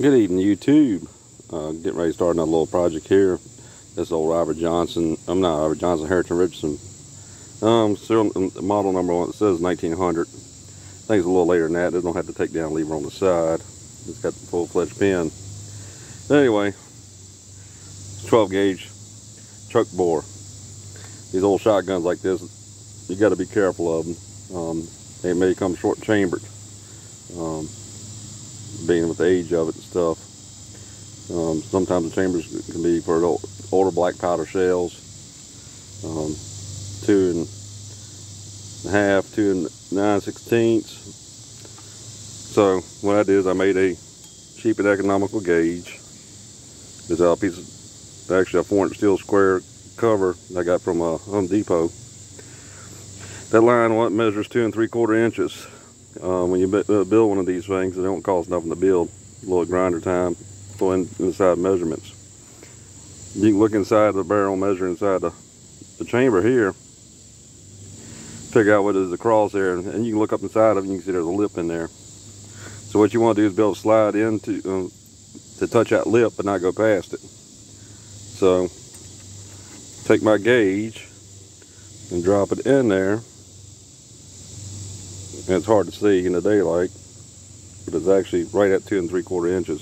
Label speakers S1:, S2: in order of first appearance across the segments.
S1: Good evening, YouTube. Getting ready to start another little project here. This old Harrington, Harrington Richardson. Model number one, it says 1900. I think it's a little later than that. They don't have to take down lever on the side. It's got the full-fledged pin. Anyway, 12 gauge truck bore. These old shotguns like this, you got to be careful of them. They may come short chambered. Being with the age of it and stuff. Sometimes the chambers can be for older black powder shells. 2 1/2, 2 9/16. So what I did is I made a cheap and economical gauge. There's a piece of, actually a 4-inch steel square cover I got from Home Depot. That line measures 2 3/4 inches. When you build one of these things, it don't cost nothing to build. A little grinder time, pull inside measurements. You can look inside the barrel, measure inside the chamber here, figure out what is the crosshair, and you can look up inside of it and you can see there's a lip in there. So what you want to do is be able to slide in to touch that lip but not go past it. So take my gauge and drop it in there. And it's hard to see in the daylight, but it's actually right at 2 3/4 inches.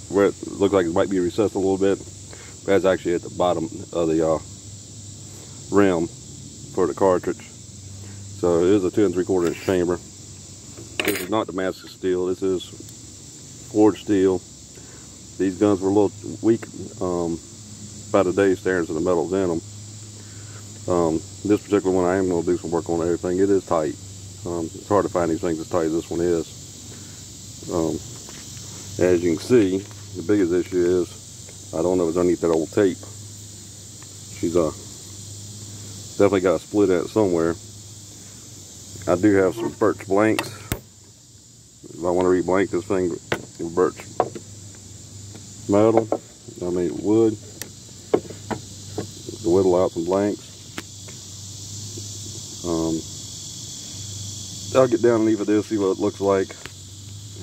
S1: Where it looks like it might be recessed a little bit, but that's actually at the bottom of the rim for the cartridge. So it is a 2 3/4 inch chamber. This is not Damascus steel. This is forged steel. These guns were a little weak by today's standards of the metals in them. This particular one, I am going to do some work on everything. It is tight. It's hard to find these things as tight as this one is. As you can see, the biggest issue is I don't know what's underneath that old tape. She's definitely got a split in it somewhere. I do have some birch blanks. If I want to re-blank this thing with birch metal, wood, to whittle out some blanks. I'll get down underneath of this, see what it looks like,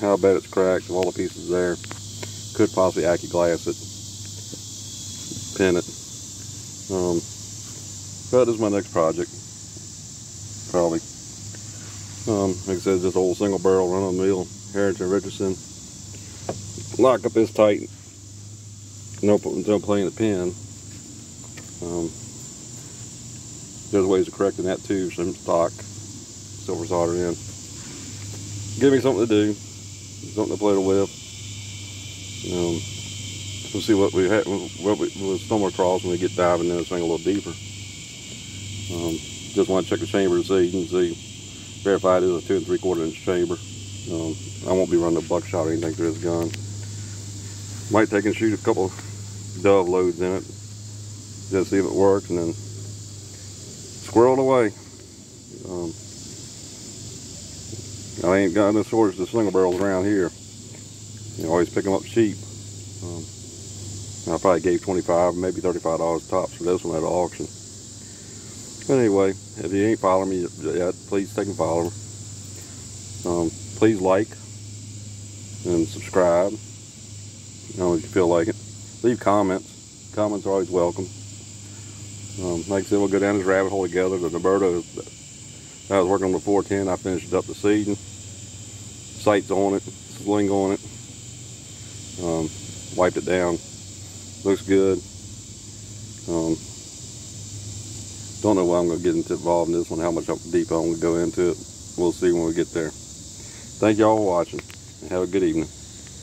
S1: how bad it's cracked, all the pieces there. Could possibly glass it, pin it. But this is my next project, probably. Like I said, this old single barrel run-of-the-mill Harrington Richardson. Lock up this tight. No playing the pin. There's ways of correcting that too. Some stock silver solder in. Give me something to do, something to play with. We'll see what we'll stumble across when we get diving in this thing a little deeper. Just want to check the chamber to see. You can see, verify it is a 2 3/4 inch chamber. I won't be running a buckshot or anything through this gun. Might take and shoot a couple dove loads in it, just see if it works, and then squirrel it away. I ain't got no shortage of single barrels around here. You always pick them up cheap. I probably gave $25, maybe $35 tops for this one at an auction. But anyway, if you ain't following me yet, please take and follow. Please like and subscribe. If you feel like it. Leave comments. Comments are always welcome. Like I said, we'll go down this rabbit hole together. The Norberto, I was working on the 410. I finished up the seating. Sights on it, sling on it. Wiped it down. Looks good. Don't know why I'm going to get involved in this one, how much deep I'm going to go into it. We'll see when we get there. Thank y'all for watching, and have a good evening.